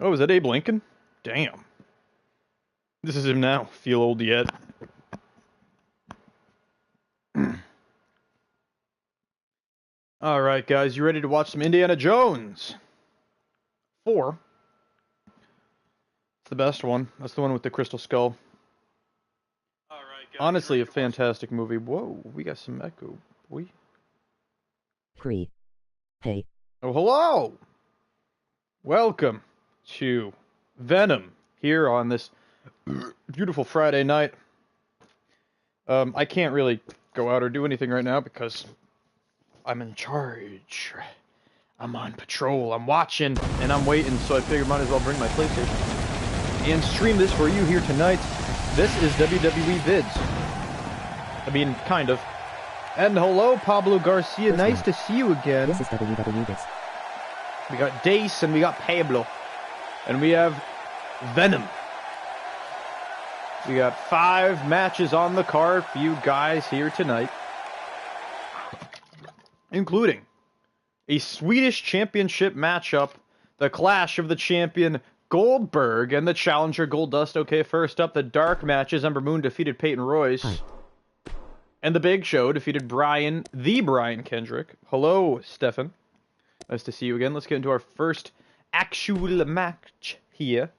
Oh, is that Abe Lincoln? Damn. This is him now. Feel old yet. Alright, guys, you ready to watch some Indiana Jones? 4. It's the best one. That's the one with the crystal skull. Alright, guys. Honestly, a fantastic movie. Whoa, we got some echo. Boy. Free. Hey. Oh, hello! Welcome to Venom here on this beautiful Friday night. I can't really go out or do anything right now because I'm in charge. I'm on patrol. I'm watching and I'm waiting, so I figured might as well bring my PlayStation and stream this for you here tonight. This is WWE Vids. I mean, kind of. And hello, Pablo Garcia. Nice to see you again. This is WWE Vids. We got Dace and we got Pablo. And we have Venom. We got 5 matches on the card for you guys here tonight. Including a Swedish Championship matchup, the clash of the champion Goldberg and the challenger Goldust. Okay, first up, the dark matches. Ember Moon defeated Peyton Royce. Hi. And the Big Show defeated Brian Kendrick. Hello, Stefan. Nice to see you again. Let's get into our first actual match here.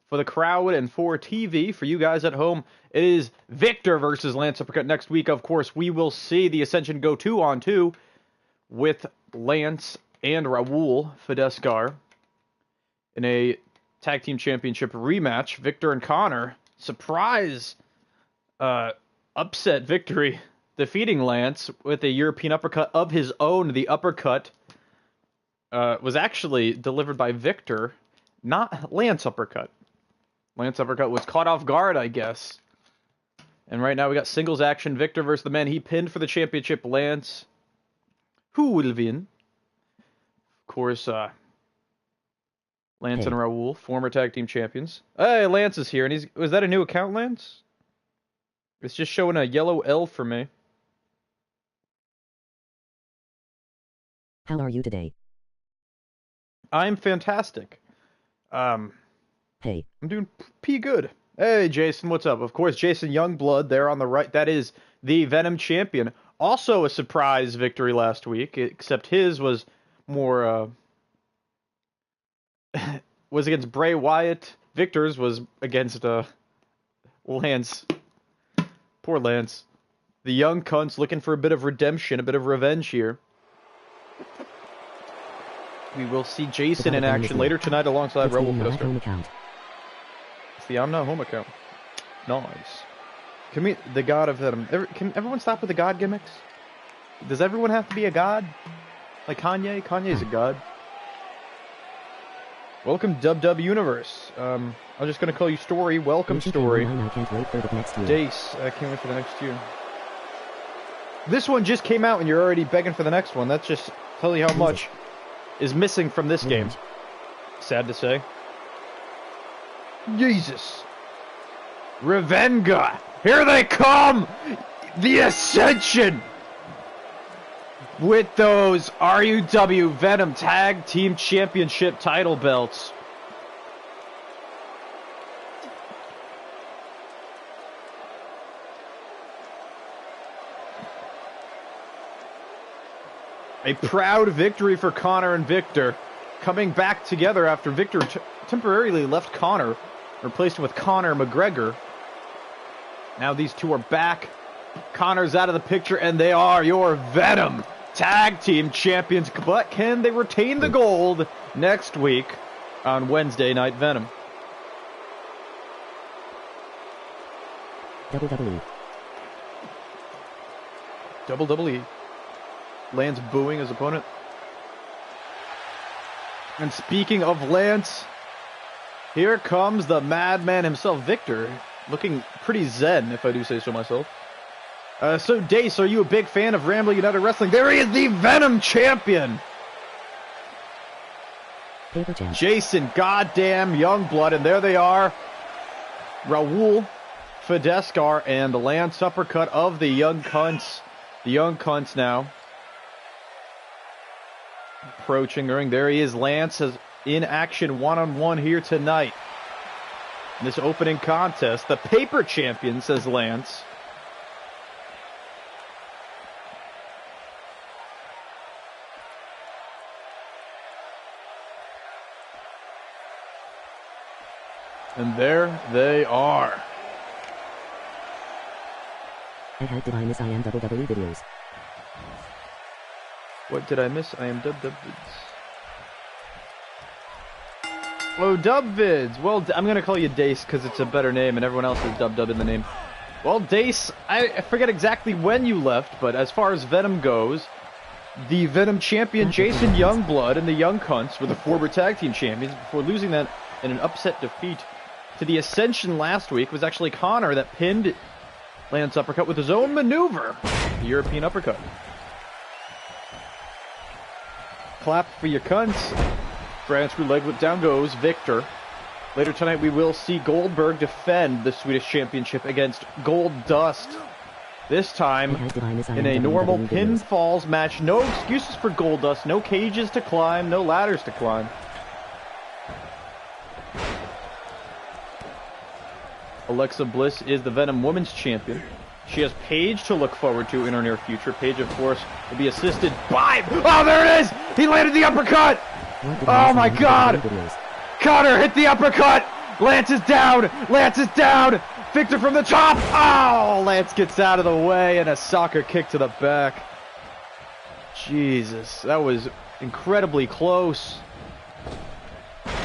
For the crowd and for TV, for you guys at home, it is Victor versus Lance Uppercut. Next week, of course, we will see the Ascension go 2-on-2 with Lance and Raul Fidescar in a Tag Team Championship rematch. Victor and Connor, surprise upset victory, defeating Lance with a European uppercut of his own. The uppercut was actually delivered by Victor, not Lance Uppercut. Lance Uppercut was caught off guard, I guess. And right now we got singles action. Victor versus the man he pinned for the championship, Lance. Who will win? Of course, Lance and Raul, former tag team champions. Hey, Lance is here, and was that a new account, Lance? It's just showing a yellow L for me. How are you today? I'm fantastic. Hey. I'm doing pretty good. Hey, Jason, what's up? Of course, Jason Youngblood there on the right. That is the Venom champion. Also a surprise victory last week, except his was more, was against Bray Wyatt. Victor's was against, Lance. Poor Lance. The young cunt's looking for a bit of redemption, a bit of revenge here. We will see Jason in action later tonight alongside Raul Fidescar. It's the I'm Not Home account. Nice. Can we, the god of Venom, can everyone stop with the god gimmicks? Does everyone have to be a god? Like Kanye? Kanye's a god. Welcome, Dub Universe. I'm just gonna call you Story. Welcome, Story. I can't wait for the next year. Dace, I can't wait for the next year. This one just came out and you're already begging for the next one. That's just tell you how much is missing from this game. Sad to say. Jesus. Revenga. Here they come. The Ascension. With those RUW Venom Tag Team Championship title belts. A proud victory for Connor and Victor, coming back together after Victor temporarily left Connor, replaced him with Conor McGregor. Now these two are back. Connor's out of the picture, and they are your Venom Tag Team Champions. But can they retain the gold next week on Wednesday Night Venom? WWE. Lance booing his opponent. And speaking of Lance, here comes the madman himself, Victor, looking pretty zen, if I do say so myself. So, Dace, are you a big fan of Rambling United Wrestling? There he is, the Venom Champion! Jason, goddamn Youngblood, and there they are. Raul Fidescar and Lance Uppercut of the Young Cunts. The Young Cunts now. Approaching the ring. There he is. Lance has in action one-on-one here tonight. In this opening contest, the paper champion, says Lance. And there they are. Did I miss I am WWE videos? What did I miss? I am Dub Vids. Oh, Dub Vids. Well, I'm going to call you Dace because it's a better name and everyone else has Dub in the name. Well, Dace, I forget exactly when you left, but as far as Venom goes, the Venom champion Jason Youngblood and the Young Cunts were the former tag team champions before losing that in an upset defeat to the Ascension last week. It was actually Connor that pinned Lance Uppercut with his own maneuver, the European Uppercut. Clap for your cunts. Grand screw leg whip, down goes Victor. Later tonight we will see Goldberg defend the Swedish Championship against Gold Dust. This time in a normal pinfalls match. No excuses for Gold Dust. No cages to climb. No ladders to climb. Alexa Bliss is the Venom Women's Champion. She has Paige to look forward to in her near future. Paige, of course, will be assisted by... Oh, there it is! He landed the uppercut! Oh, my God! Connor hit the uppercut! Lance is down! Lance is down! Victor from the top! Oh, Lance gets out of the way and a soccer kick to the back. Jesus, that was incredibly close.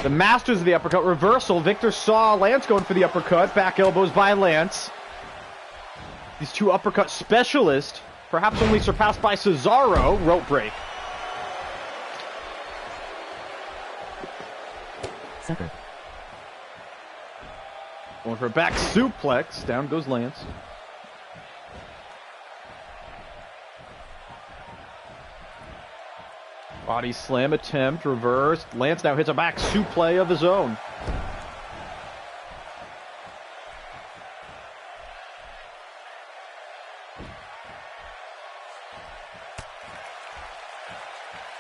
The masters of the uppercut reversal. Victor saw Lance going for the uppercut. Back elbows by Lance. These two uppercut specialists, perhaps only surpassed by Cesaro. Rope break. Sucker. Going for a back suplex. Down goes Lance. Body slam attempt, reversed. Lance now hits a back suplex of his own.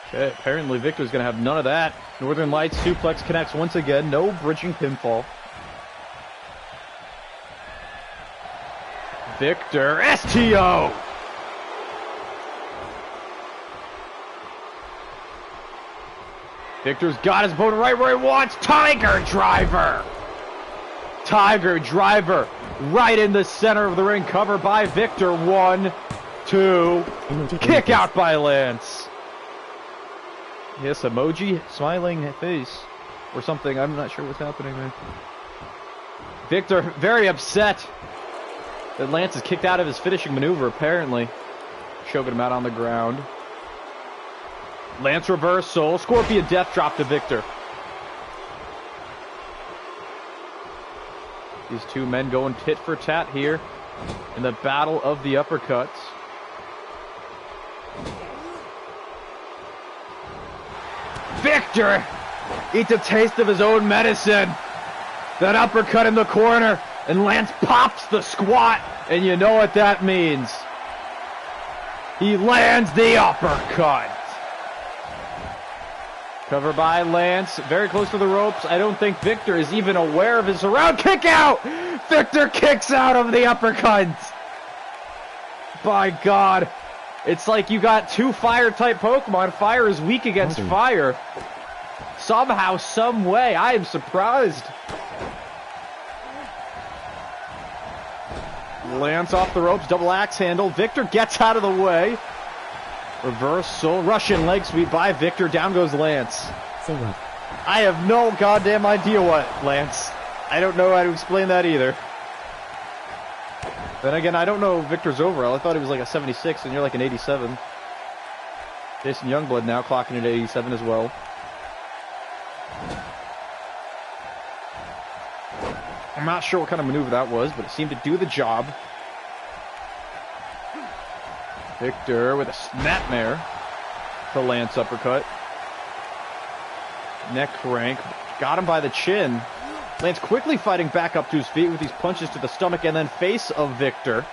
Okay, apparently Victor's going to have none of that. Northern Lights suplex connects once again. No bridging pinfall. Victor, STO! Victor's got his opponent right where he wants. Tiger Driver! Tiger Driver right in the center of the ring. Cover by Victor. 1, 2. Kick out by Lance. Yes, emoji, smiling face. Or something. I'm not sure what's happening there. Victor very upset that Lance is kicked out of his finishing maneuver, apparently. Choking him out on the ground. Lance reversal. Scorpion death drop to Victor. These two men going tit for tat here in the battle of the uppercuts. Victor eats a taste of his own medicine. That uppercut in the corner. And Lance pops the squat. And you know what that means. He lands the uppercut. Cover by Lance, very close to the ropes. I don't think Victor is even aware of his surround. Kick out! Victor kicks out of the uppercut. By God. It's like you got two fire-type Pokemon. Fire is weak against fire. Somehow, some way, I am surprised. Lance off the ropes, double axe handle. Victor gets out of the way. Reversal, Russian leg sweep by Victor. Down goes Lance. Say what? I have no goddamn idea what, Lance. I don't know how to explain that either. Then again, I don't know Victor's overall. I thought he was like a 76 and you're like an 87. Jason Youngblood now clocking at 87 as well. I'm not sure what kind of maneuver that was, but it seemed to do the job. Victor with a snapmare to Lance uppercut. Neck crank. Got him by the chin. Lance quickly fighting back up to his feet with these punches to the stomach and then face of Victor.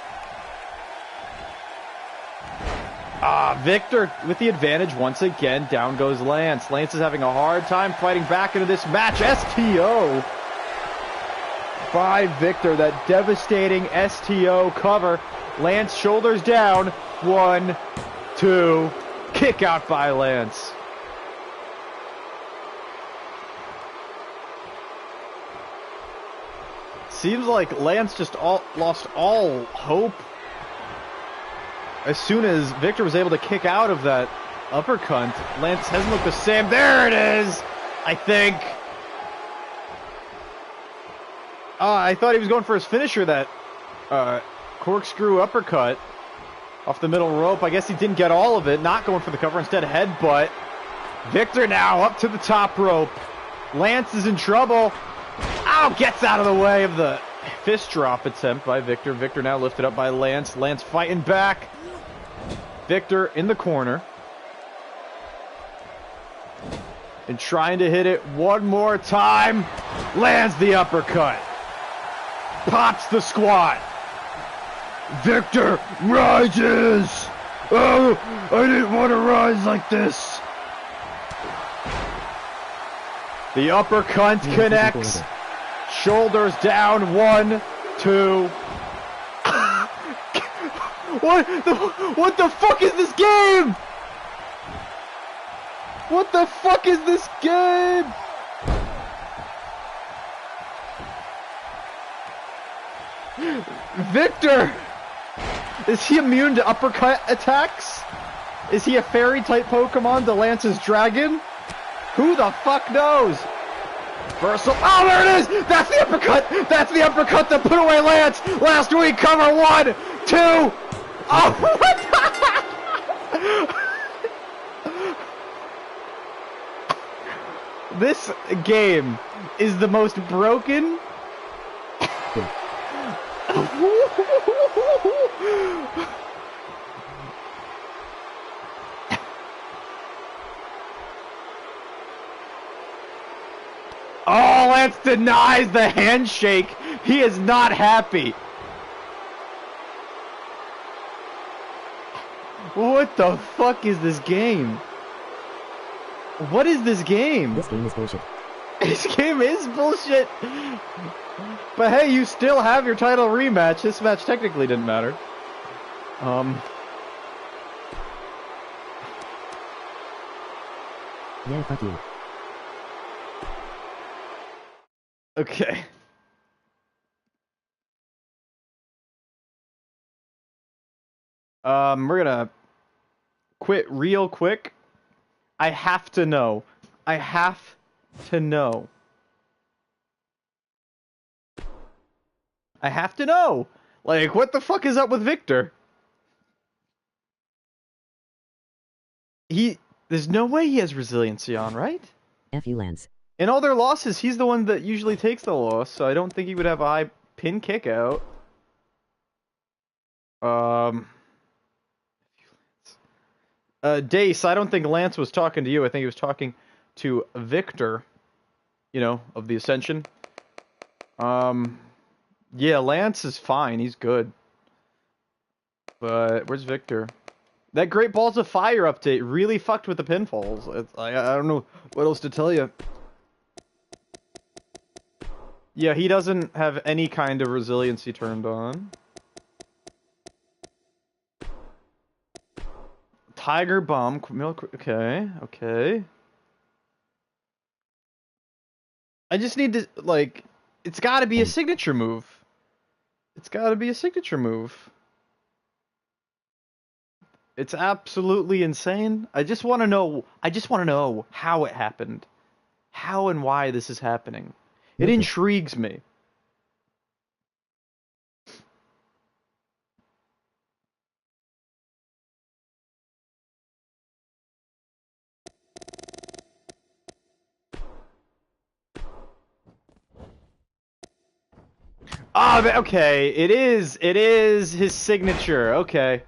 Victor with the advantage once again. Down goes Lance. Lance is having a hard time fighting back into this match. STO by Victor. That devastating STO cover. Lance shoulders down. 1, 2. Kick out by Lance. Seems like Lance just lost all hope as soon as Victor was able to kick out of that uppercut. Lance hasn't looked the same. There it is! I think. I thought he was going for his finisher, that corkscrew uppercut off the middle rope. I guess he didn't get all of it. Not going for the cover, instead headbutt. Victor now up to the top rope. Lance is in trouble. Ow! Gets out of the way of the fist drop attempt by Victor. Victor now lifted up by Lance. Lance fighting back. Victor in the corner. And trying to hit it one more time. Lands the uppercut. Pops the squat. Victor rises. Oh, I didn't want to rise like this. The uppercut connects. Shoulders down. 1, 2. What the fuck is this game? What the fuck is this game? Victor! Is he immune to uppercut attacks? Is he a fairy type Pokemon to Lance's dragon? Who the fuck knows? Versal. Oh, there it is! That's the uppercut! That's the uppercut that put away Lance! Last week, cover 1, 2. Oh, what the? This game is the most broken. Oh, Lance denies the handshake. He is not happy. What the fuck is this game? What is this game? This game is bullshit. This game is bullshit. But hey, you still have your title rematch. This match technically didn't matter. Yeah, fuck you. Okay. We're gonna quit real quick. I have to know. I have to know. I have to know. Like, what the fuck is up with Victor? There's no way he has resiliency on, right? F you, Lance. In all their losses, he's the one that usually takes the loss, so I don't think he would have a high pin kick out. Dace, I don't think Lance was talking to you. I think he was talking to Victor, you know, of the Ascension. Yeah, Lance is fine. He's good. But where's Victor? That Great Balls of Fire update really fucked with the pinfalls. I don't know what else to tell you. Yeah, he doesn't have any kind of resiliency turned on. Tiger Bomb. Okay, okay. I just need to, like, it's gotta be a signature move. It's gotta be a signature move. It's absolutely insane. I just want to know how it happened. How and why this is happening. It intrigues me. Ah, okay. It is his signature. Okay.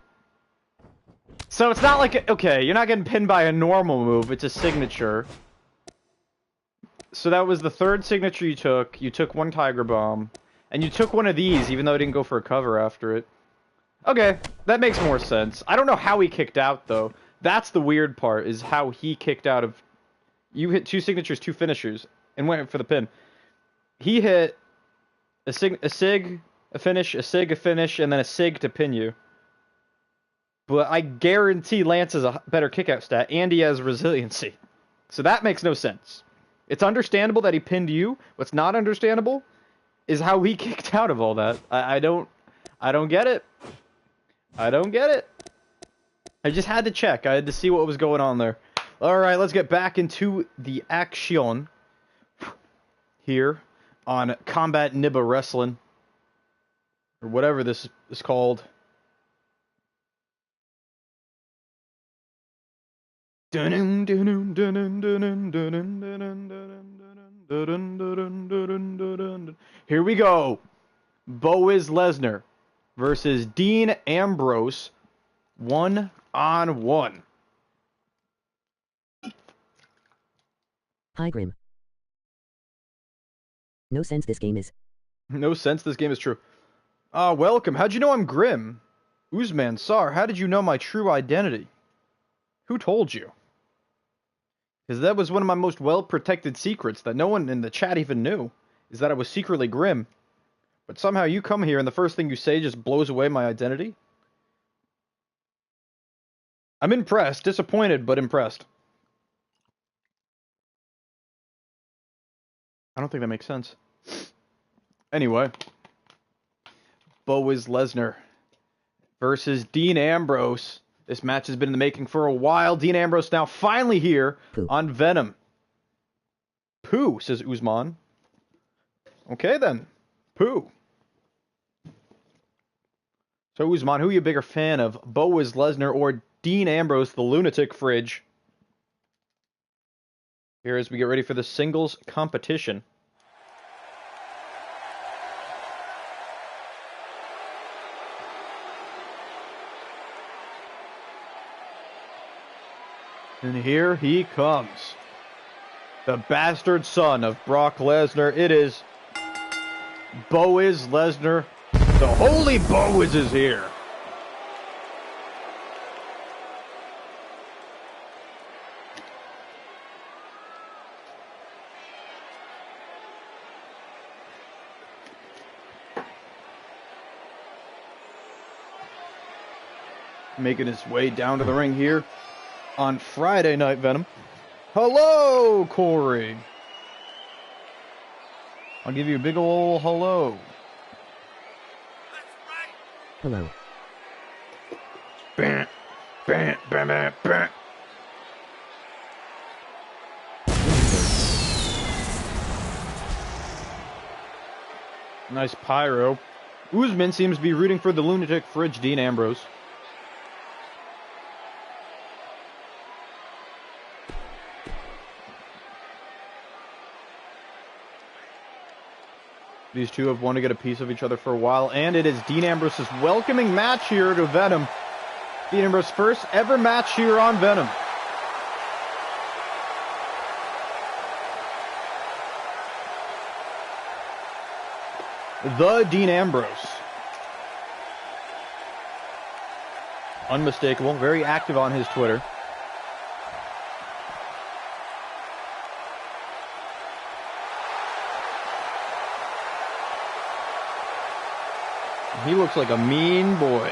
So it's not like, okay, you're not getting pinned by a normal move, it's a signature. So that was the third signature you took. You took one Tiger Bomb. And you took one of these, even though it didn't go for a cover after it. Okay, that makes more sense. I don't know how he kicked out, though. That's the weird part, is how he kicked out of... You hit 2 signatures, 2 finishers, and went for the pin. He hit a sig, a finish, a sig, a finish, and then a sig to pin you. But I guarantee Lance has a better kickout stat, and he has resiliency. So that makes no sense. It's understandable that he pinned you. What's not understandable is how he kicked out of all that. I don't get it. I don't get it. I just had to check. I had to see what was going on there. Alright, let's get back into the action here on Combat Nibba Wrestling. Or whatever this is called. Here we go. Boaz Lesnar versus Dean Ambrose 1-on-1. Hi, Grim. No sense this game is. No sense this game is true. Welcome. How'd you know I'm Grim? Usman Sar, how did you know my true identity? Who told you? Because that was one of my most well-protected secrets that no one in the chat even knew, is that I was secretly Grim. But somehow you come here and the first thing you say just blows away my identity? I'm impressed. Disappointed, but impressed. I don't think that makes sense. Anyway. Boaz Lesnar versus Dean Ambrose. This match has been in the making for a while. Dean Ambrose now finally here on Venom. Pooh, says Usman. Okay then. Pooh. So Usman, who are you a bigger fan of? Boaz Lesnar or Dean Ambrose, the lunatic fridge? Here as we get ready for the singles competition. And here he comes. The bastard son of Brock Lesnar. It is Boaz Lesnar. The holy Boaz is here. Making his way down to the ring here on Friday Night Venom. Hello, Corey. I'll give you a big ol' hello. Hello. Bam, bam, bam, bam, bam. Nice pyro. Usman seems to be rooting for the lunatic fridge Dean Ambrose. These two have wanted to get a piece of each other for a while, and it is Dean Ambrose's welcoming match here to Venom. Dean Ambrose's first ever match here on Venom. The Dean Ambrose. Unmistakable, very active on his Twitter. He looks like a mean boy.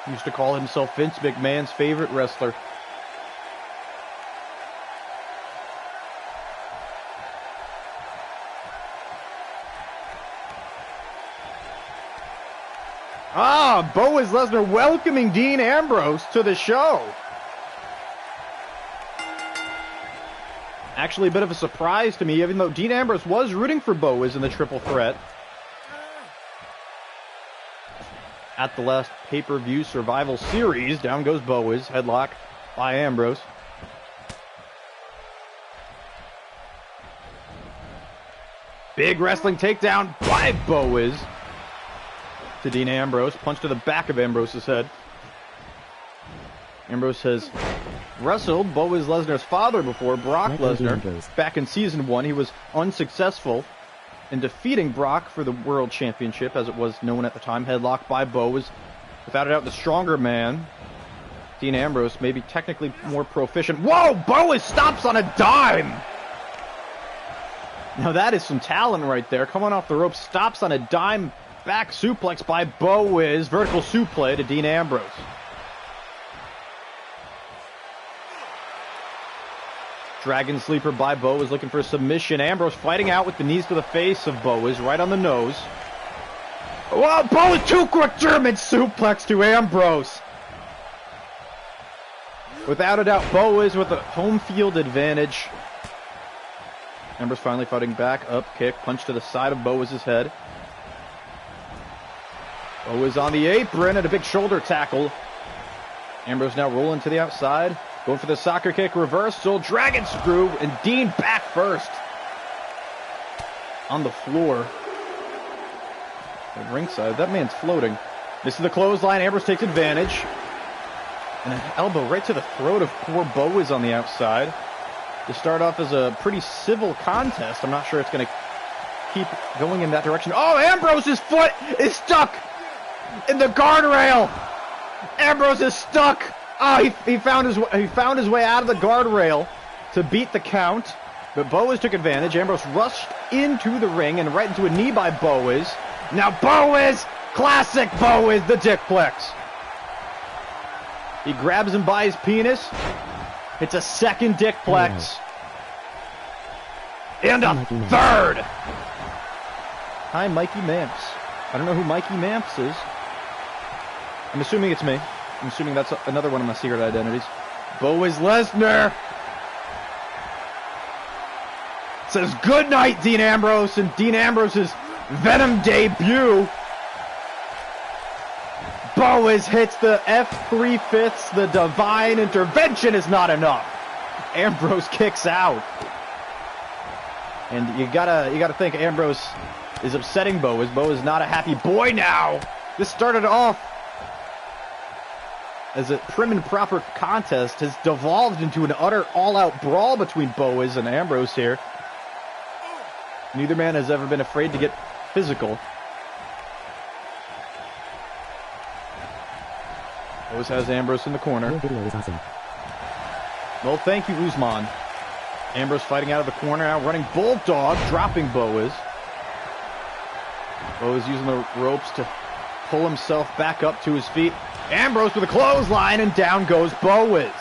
He used to call himself Vince McMahon's favorite wrestler. Boaz Lesnar welcoming Dean Ambrose to the show. Actually, a bit of a surprise to me, even though Dean Ambrose was rooting for Boaz in the triple threat. At the last pay-per-view Survival Series, down goes Boaz, headlock by Ambrose. Big wrestling takedown by Boaz to Dean Ambrose. Punch to the back of Ambrose's head. Ambrose has wrestled Boaz Lesnar's father before, Brock Lesnar. Ambrose. Back in Season 1, he was unsuccessful in defeating Brock for the World Championship, as it was known at the time. Headlocked by Boaz. Without a doubt, the stronger man. Dean Ambrose, maybe technically more proficient. Whoa! Boaz stops on a dime! Now that is some talent right there. Coming off the rope, stops on a dime. Back suplex by Boaz. Vertical suplex to Dean Ambrose. Dragon Sleeper by Boaz looking for a submission. Ambrose fighting out with the knees to the face of Boaz, right on the nose. Whoa, Boaz, two quick German suplex to Ambrose. Without a doubt, Boaz with a home field advantage. Ambrose finally fighting back, up, kick, punch to the side of Boaz's head. Boaz on the apron and a big shoulder tackle. Ambrose now rolling to the outside. Going for the soccer kick, reversal, dragon screw, and Dean back first. On the floor. At ringside, that man's floating. This is the clothesline, Ambrose takes advantage. And an elbow right to the throat of poor Boaz on the outside. To start off as a pretty civil contest, I'm not sure it's going to keep going in that direction. Oh, Ambrose's foot is stuck in the guardrail. Ambrose is stuck. Oh, he found his way out of the guardrail to beat the count. But Boaz took advantage. Ambrose rushed into the ring and right into a knee by Boaz. Now Boaz, classic Boaz, the dickplex. He grabs him by his penis. It's a second dickplex. And a third. Hi, Mikey Mamps. I don't know who Mikey Mamps is. I'm assuming it's me. I'm assuming that's another one of my secret identities. Boaz Lesnar says goodnight, Dean Ambrose, and Dean Ambrose's Venom debut. Boaz hits the F3/5. The divine intervention is not enough. Ambrose kicks out. And you gotta think Ambrose is upsetting Boaz. Boaz is not a happy boy now. This started off as a prim and proper contest, has devolved into an utter all-out brawl between Boaz and Ambrose here. Neither man has ever been afraid to get physical. Boaz has Ambrose in the corner. Your video is awesome. Well, thank you, Usman. Ambrose fighting out of the corner now, running Bulldog, dropping Boaz. Boaz using the ropes to pull himself back up to his feet. Ambrose with a clothesline, and down goes Boaz.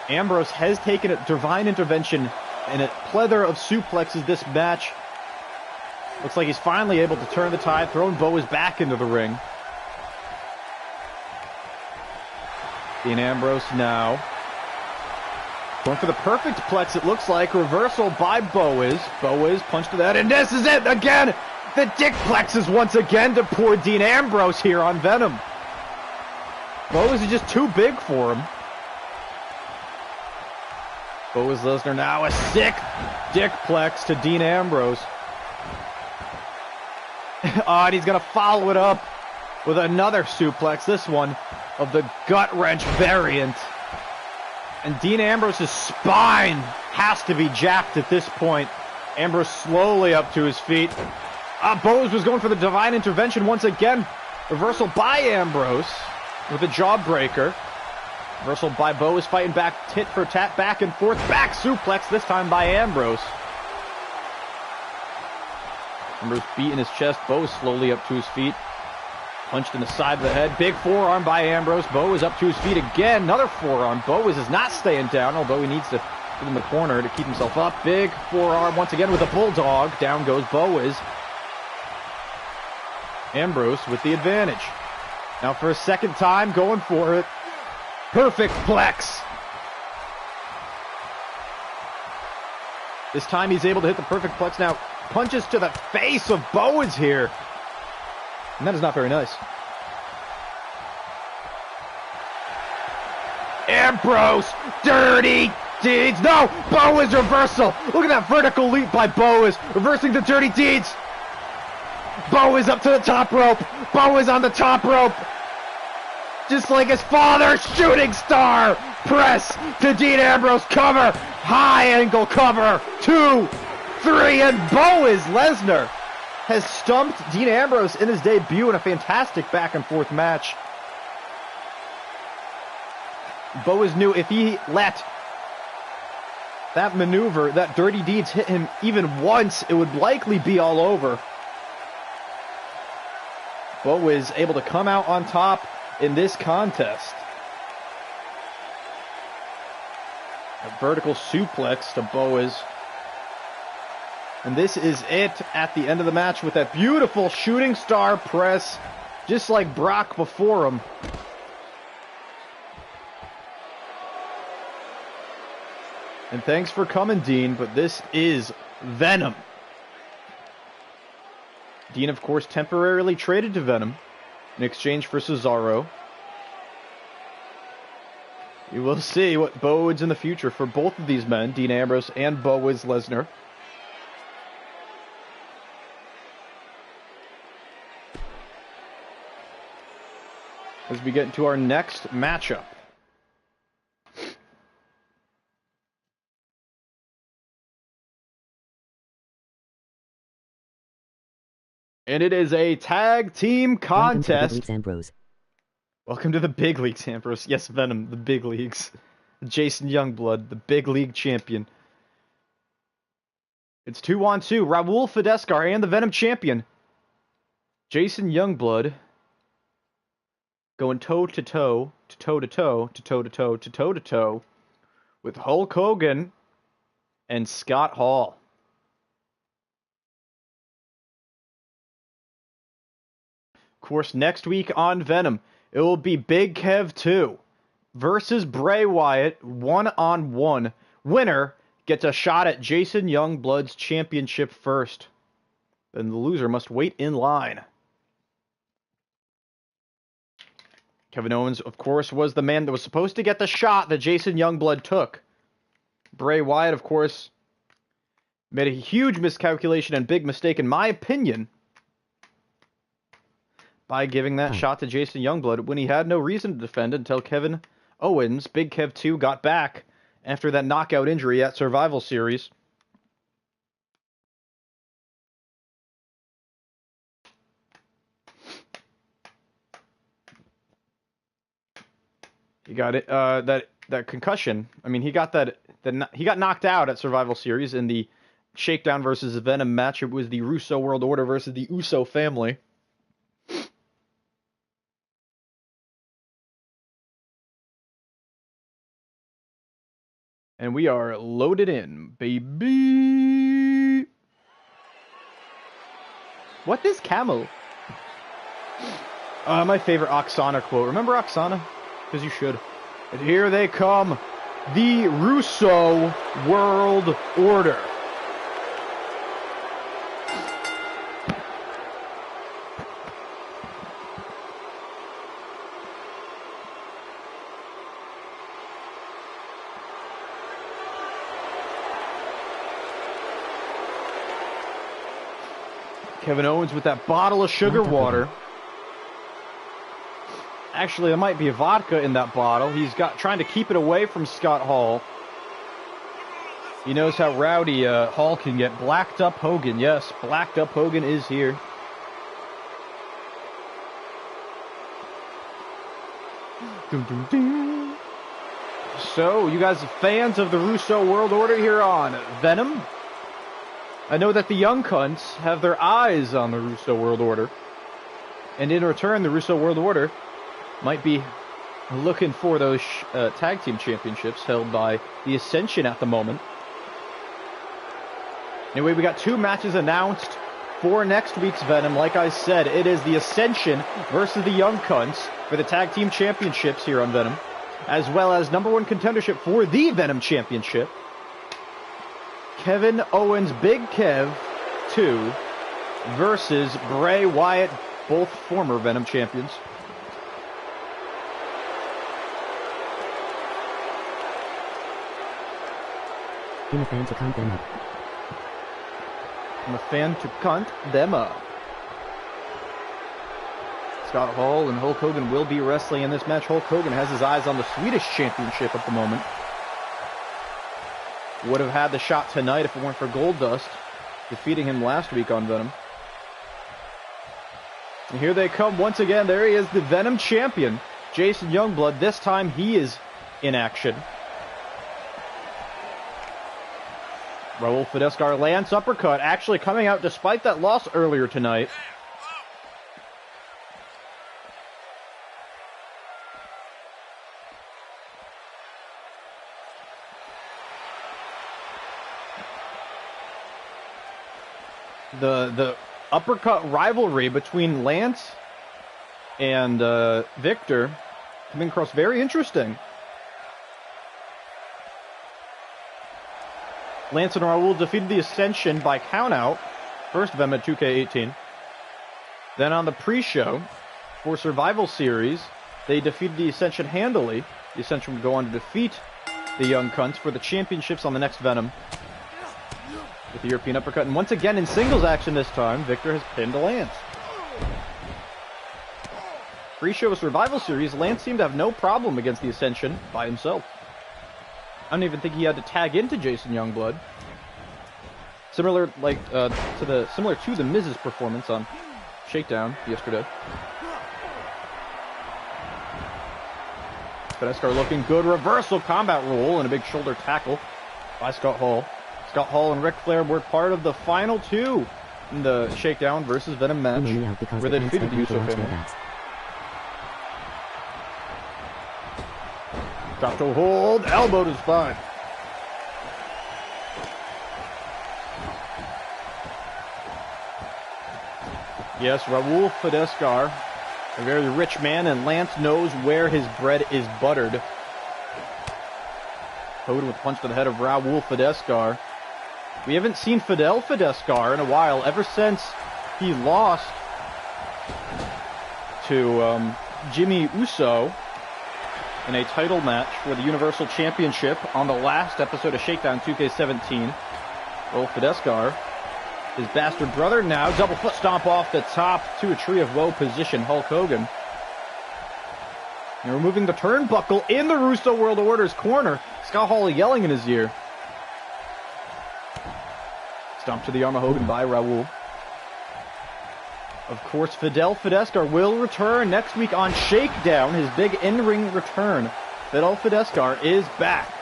Ambrose has taken a divine intervention and a plethora of suplexes this match. Looks like he's finally able to turn the tide, throwing Boaz back into the ring. Dean Ambrose now going for the perfect plex, it looks like. Reversal by Boaz. Boaz punch to that, and this is it again! The dick plexes once again to poor Dean Ambrose here on Venom. Boaz is just too big for him. Boaz Lesnar now a sick dick plex to Dean Ambrose. Oh, and he's going to follow it up with another suplex, this one of the gut wrench variant. And Dean Ambrose's spine has to be jacked at this point. Ambrose slowly up to his feet. Boaz was going for the divine intervention once again. Reversal by Ambrose with a jawbreaker. Reversal by Boaz, fighting back tit for tat, back and forth. Back suplex, this time by Ambrose. Ambrose beating his chest. Boaz slowly up to his feet. Punched in the side of the head. Big forearm by Ambrose. Boaz up to his feet again. Another forearm. Boaz is not staying down, although he needs to get in the corner to keep himself up. Big forearm once again with a bulldog. Down goes Boaz. Ambrose with the advantage. Now for a second time, going for it. Perfect plex. This time he's able to hit the perfect plex. Now punches to the face of Boaz here. And that is not very nice. Ambrose, dirty deeds. No, Boaz reversal. Look at that vertical leap by Boaz. Reversing the dirty deeds. Boaz up to the top rope. Boaz on the top rope. Just like his father, shooting star press to Dean Ambrose, cover, high angle cover, 2, 3, and Lesnar has stumped Dean Ambrose in his debut in a fantastic back and forth match. Boaz knew if he let that maneuver, that dirty deeds hit him even once, it would likely be all over. Boaz able to come out on top in this contest. A vertical suplex to Boaz. And this is it at the end of the match with that beautiful shooting star press, just like Brock before him. And thanks for coming, Dean, but this is Venom. Dean, of course, temporarily traded to Venom in exchange for Cesaro. You will see what bodes in the future for both of these men, Dean Ambrose and Boaz Lesnar. As we get into our next matchup. And it is a tag team contest. Welcome to the big leagues, Ambrose. Yes, Venom, the big leagues. Jason Youngblood, the big league champion. It's 2-on-2. Raul Fedescar and the Venom champion, Jason Youngblood, going toe-to-toe, toe-to-toe, toe-to-toe, toe-to-toe with Hulk Hogan and Scott Hall. Of course, next week on Venom, it will be Big Kev 2 versus Bray Wyatt, 1-on-1. Winner gets a shot at Jason Youngblood's championship first. Then the loser must wait in line. Kevin Owens, of course, was the man that was supposed to get the shot that Jason Youngblood took. Bray Wyatt, of course, made a huge miscalculation and big mistake, in my opinion, by giving that shot to Jason Youngblood when he had no reason to defend until Kevin Owens, Big Kev 2, got back after that knockout injury at Survival Series. He got it. That concussion. I mean, he got that. He got knocked out at Survival Series in the Shakedown versus Venom match. It was the Russo World Order versus the Uso family. And we are loaded in, baby. What is Camel? My favorite Oksana quote. Remember Oksana? Because you should. And here they come. The Russo World Order. Kevin Owens with that bottle of sugar water. Actually, there might be a vodka in that bottle. He's trying to keep it away from Scott Hall. He knows how rowdy Hall can get. Blacked up Hogan. Yes, blacked up Hogan is here. Dun, dun, dun. So, you guys are fans of the Russo World Order here on Venom? I know that the Young Cunts have their eyes on the Russo World Order. And in return, the Russo World Order might be looking for those tag team championships held by the Ascension at the moment. Anyway, we got 2 matches announced for next week's Venom. Like I said, it is the Ascension versus the Young Cunts for the tag team championships here on Venom, as well as #1 contendership for the Venom Championship. Kevin Owens, Big Kev 2 versus Bray Wyatt, both former Venom champions. I'm a fan to count them up. I'm a fan to cunt them up. Scott Hall and Hulk Hogan will be wrestling in this match. Hulk Hogan has his eyes on the Swedish Championship at the moment. Would have had the shot tonight if it weren't for Goldust defeating him last week on Venom. And here they come once again. There he is, the Venom champion, Jason Youngblood. This time he is in action. Raul Fidescar lands uppercut, actually coming out despite that loss earlier tonight. The uppercut rivalry between Lance and Victor coming across very interesting. Lance and Raul defeated the Ascension by countout. First of them at 2K18. Then on the pre-show for Survival Series, they defeated the Ascension handily. The Ascension would go on to defeat the Young Cunts for the championships on the next Venom with the European uppercut. And once again in singles action this time, Victor has pinned Lance. Pre-show Survival Series, Lance seemed to have no problem against the Ascension by himself. I don't even think he had to tag into Jason Youngblood. Similar to the Miz's performance on Shakedown yesterday. Fidescar looking good. Reversal combat roll and a big shoulder tackle by Scott Hall. Scott Hall and Ric Flair were part of the final two in the Shakedown versus Venom match, where they defeated the Uso family. Drop toe hold, elbow to spine. Yes, Raul Fidescar, a very rich man, and Lance knows where his bread is buttered. Hogan with a punch to the head of Raul Fidescar. We haven't seen Fidel Fidescar in a while, ever since he lost to Jimmy Uso in a title match for the Universal Championship on the last episode of Shakedown 2K17. Raul Fidescar, his bastard brother, now double foot stomp off the top to a tree of woe position. Hulk Hogan. And removing the turnbuckle in the Russo World Order's corner. Scott Hall yelling in his ear. Stomp to the arm of Hogan by Raul. Of course, Fidel Fidescar will return next week on Shakedown, his big in-ring return. Fidel Fidescar is back.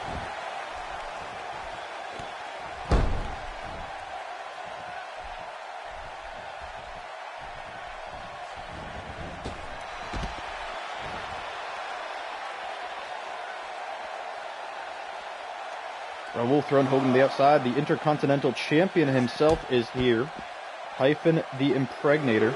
Raul throwing Hogan to the outside. The Intercontinental Champion himself is here. Hyphen the Impregnator.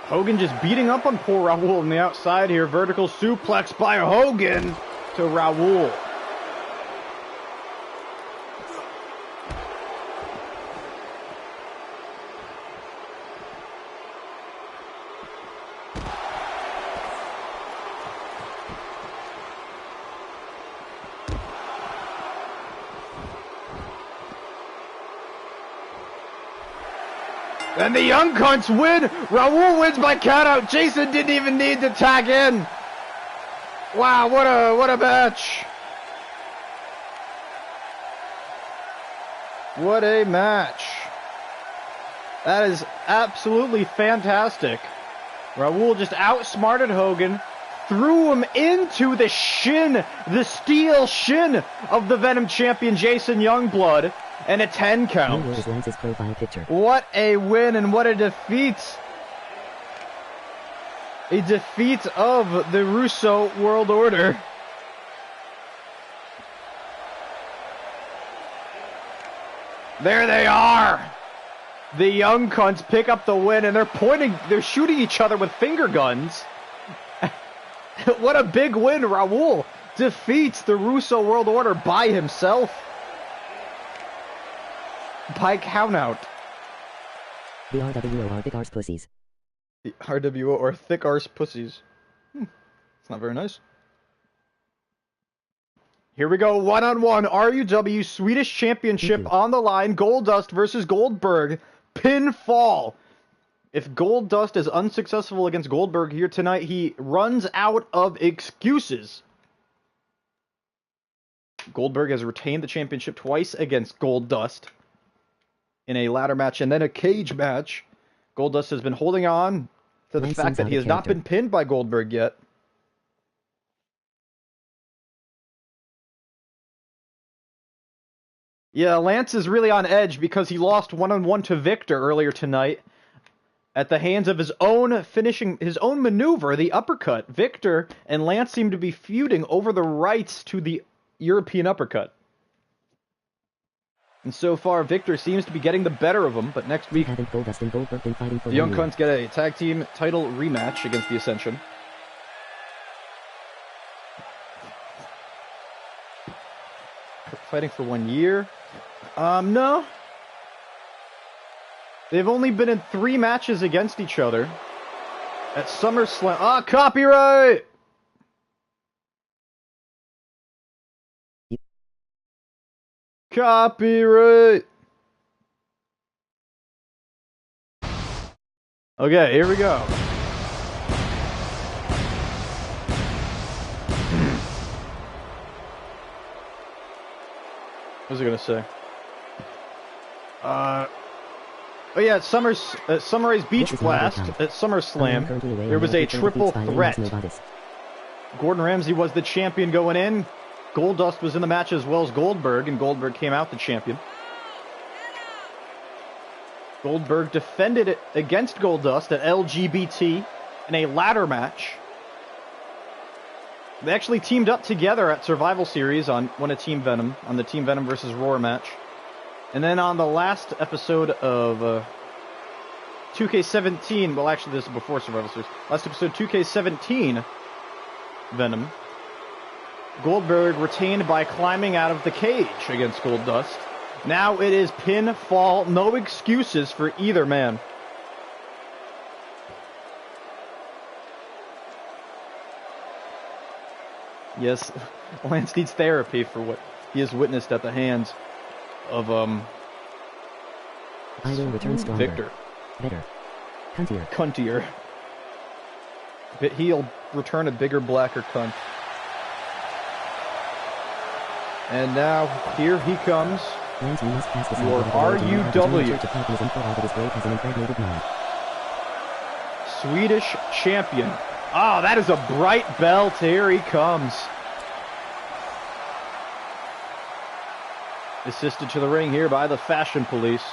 Hogan just beating up on poor Raul on the outside here. Vertical suplex by Hogan to Raul. And the Young Cunts win. Raul wins by countout. Jason didn't even need to tag in. Wow, what a match. What a match. That is absolutely fantastic. Raul just outsmarted Hogan, threw him into the shin, the steel shin of the Venom champion Jason Youngblood. And a 10 count. What a win and what a defeat. A defeat of the Russo World Order. There they are. The Young Cunts pick up the win and they're shooting each other with finger guns. What a big win, Raul defeats the Russo World Order by himself. By countout. The RWO are thick arse pussies. The RWO are thick arse pussies. It's not very nice. Here we go, one-on-one, RUW Swedish Championship on the line, Goldust versus Goldberg, pinfall. If Goldust is unsuccessful against Goldberg here tonight, he runs out of excuses. Goldberg has retained the championship twice against Goldust in a ladder match and then a cage match. Goldust has been holding on to the fact that he has not been pinned by Goldberg yet. Yeah, Lance is really on edge because he lost one-on-one to Victor earlier tonight at the hands of his own maneuver, the uppercut. Victor and Lance seem to be feuding over the rights to the European uppercut. And so far, Victor seems to be getting the better of him, but next week, the Young Cunts get a tag team title rematch against the Ascension. Fighting for 1 year. No. They've only been in 3 matches against each other. At SummerSlam. Ah, copyright! Copyright! Okay, here we go. What was I gonna say? Oh yeah, at Summer Rae's Beach Blast at SummerSlam, there was a triple threat. Gordon Ramsay was the champion going in. Goldust was in the match as well as Goldberg, and Goldberg came out the champion. Goldberg defended it against Goldust at LGBT in a ladder match. They actually teamed up together at Survival Series on the Team Venom versus Roar match. And then on the last episode of 2K17, well actually this is before Survival Series, last episode 2K17 Venom, Goldberg retained by climbing out of the cage against Goldust. Now it is pinfall, no excuses for either man. Yes, Lance needs therapy for what he has witnessed at the hands of Victor. Better. Cuntier. But he'll return a bigger, blacker cunt. And now here he comes. Your RUW Swedish champion. Oh, that is a bright belt. Here he comes. Assisted to the ring here by the Fashion Police.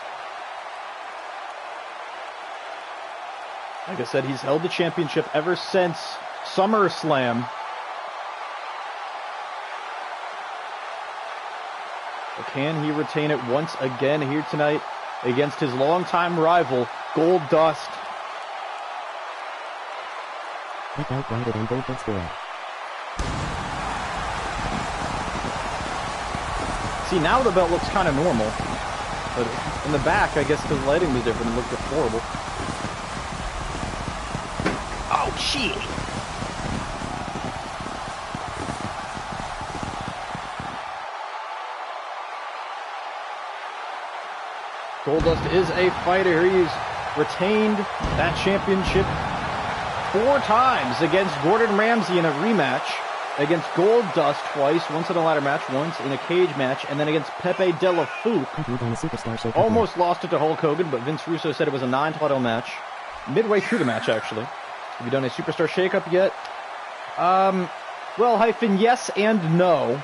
Like I said, he's held the championship ever since SummerSlam. But can he retain it once again here tonight against his longtime rival, Goldust? That belt brighter than Goldberg's forehead. See, now the belt looks kind of normal. But in the back, I guess the lighting was different. It looked horrible. Oh, shit! Goldust is a fighter. He's retained that championship 4 times against Gordon Ramsay in a rematch, against Goldust twice, once in a ladder match, once in a cage match, and then against Pepe De La Fouque. Almost lost it to Hulk Hogan, but Vince Russo said it was a non-title match. Midway through the match, actually. Have you done a Superstar Shakeup yet? Well, yes and no.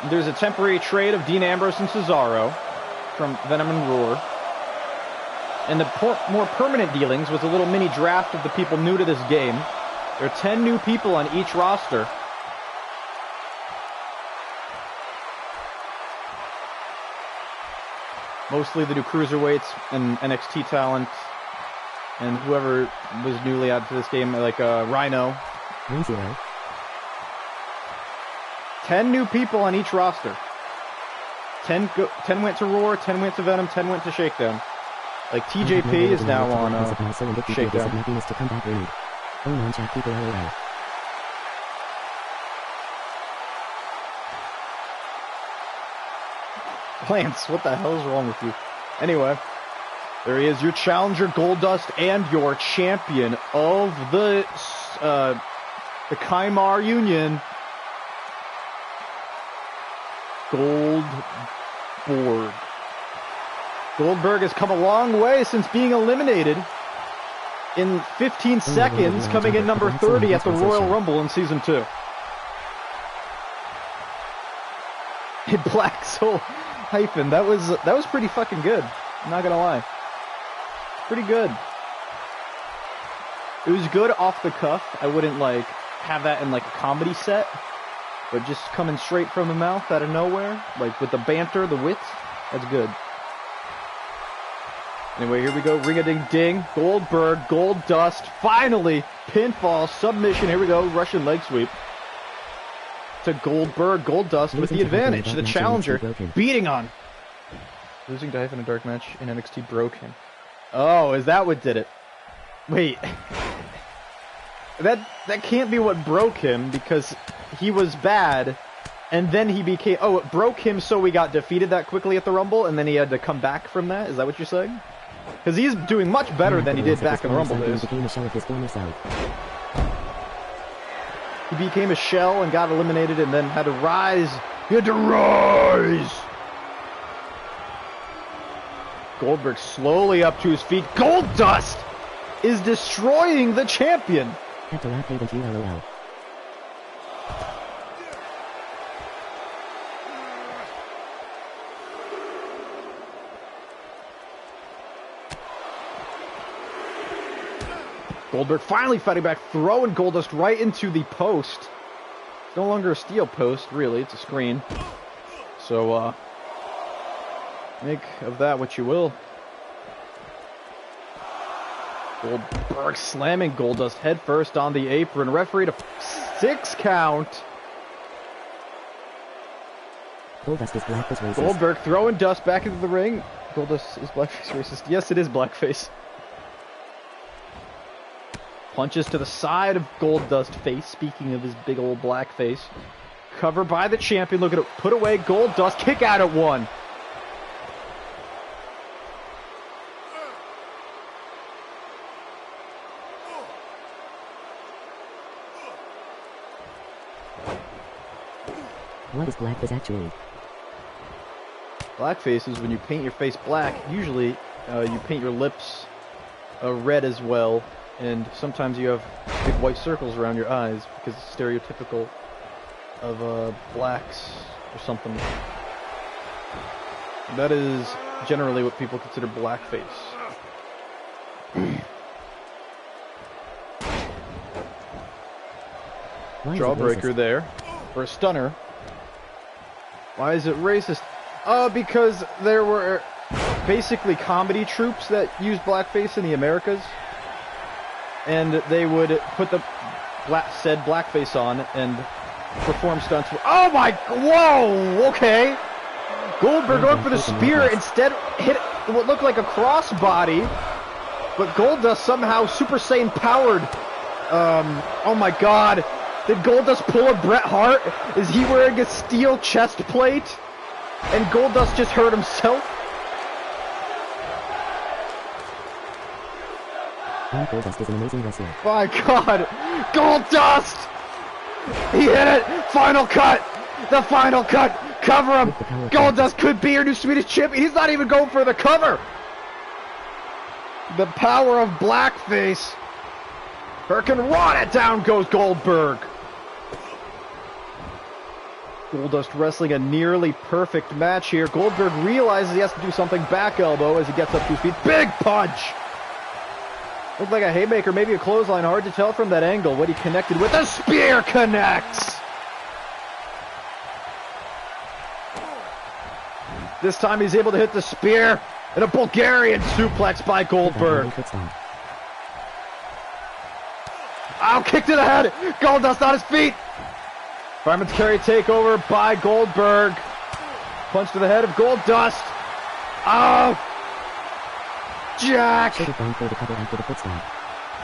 There's a temporary trade of Dean Ambrose and Cesaro from Venom and Roar. And the more permanent dealings was a little mini draft of the people new to this game. There are 10 new people on each roster. Mostly the new cruiserweights and NXT talent. And whoever was newly added to this game, like Rhino. 10 new people on each roster. 10 went to Roar, 10 went to Venom, 10 went to Shakedown. Like TJP is now on Shakedown. Lance, what the hell is wrong with you? Anyway, there he is, your challenger Goldust and your champion of the Kaimar Union, Goldberg. Goldberg has come a long way since being eliminated in 15 seconds, coming in number 30 at the Royal Rumble in Season 2. Hey, Black Soul hyphen, that was pretty fucking good. I'm not gonna lie. Pretty good. It was good off the cuff. I wouldn't like have that in like a comedy set, but just coming straight from the mouth out of nowhere, like with the banter, the wit, that's good. Anyway, here we go. Ring-a-ding-ding. Goldberg, Goldust, finally, pinfall, submission. Here we go. Russian leg sweep. To Goldberg, Goldust with the advantage. The challenger beating on. Losing to Hyphen in a dark match in NXT broke him. Oh, is that what did it? Wait. That can't be what broke him, because he was bad, and then he became... Oh, it broke him so we got defeated that quickly at the Rumble, and then he had to come back from that? Is that what you're saying? Because he's doing much better than he did back in the Rumble days. He became a shell and got eliminated and then had to rise. He had to rise! Goldberg slowly up to his feet. Goldust is destroying the champion. Goldberg finally fighting back, throwing Goldust right into the post. It's no longer a steel post, really. It's a screen. So, make of that what you will. Goldberg slamming Goldust head first on the apron. Referee to 6 count. Goldust is blackface racist. Goldberg throwing Dust back into the ring. Goldust is blackface racist. Yes, it is blackface. Punches to the side of Goldust face, speaking of his big old black face. Covered by the champion, look at it, put away Goldust, kick out at 1. What is blackface actually? Blackface is when you paint your face black. Usually, you paint your lips red as well. And sometimes you have big white circles around your eyes because it's stereotypical of blacks or something. That is generally what people consider blackface. Jawbreaker there for a stunner. Why is it racist? Because there were basically comedy troupes that used blackface in the Americas. And they would put the said blackface on and perform stunts. Oh my! Whoa! Okay. Goldberg going for the spear, instead hit what looked like a crossbody, but Goldust somehow Super Saiyan powered. Oh my God! Did Goldust pull a Bret Hart? Is he wearing a steel chest plate? And Goldust just hurt himself? Goldust is an amazing wrestler. My God! Goldust! He hit it! Final cut! The final cut! Cover him! Goldust could be your new Swedish champion. He's not even going for the cover! The power of blackface. Hurricane Run it down goes Goldberg. Goldust wrestling a nearly perfect match here. Goldberg realizes he has to do something. Back elbow as he gets up to his feet. Big punch! Looked like a haymaker, maybe a clothesline. Hard to tell from that angle. What he connected with. The spear connects! This time he's able to hit the spear. And a Bulgarian suplex by Goldberg. Kick to the head. Goldust on his feet. Fireman's carry takeover by Goldberg. Punch to the head of Goldust. Oh! Jack! Should have gone for the cover after the foot stomp.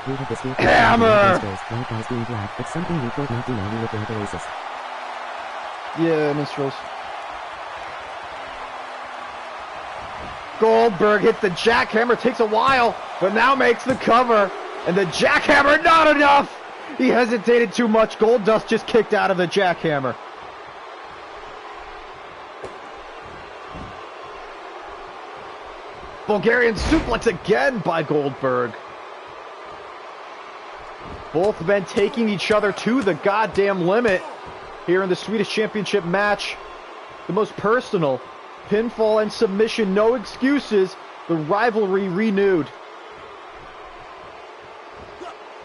We have this Hammer! White guys being black, it's something we could not do now. We look like a racist. Yeah, minstrels. Goldberg hits the jackhammer, takes a while, but now makes the cover. And the jackhammer, not enough! He hesitated too much. Goldust just kicked out of the jackhammer. Bulgarian suplex again by Goldberg. Both men taking each other to the goddamn limit here in the Swedish Championship match. The most personal. Pinfall and submission, no excuses. The rivalry renewed.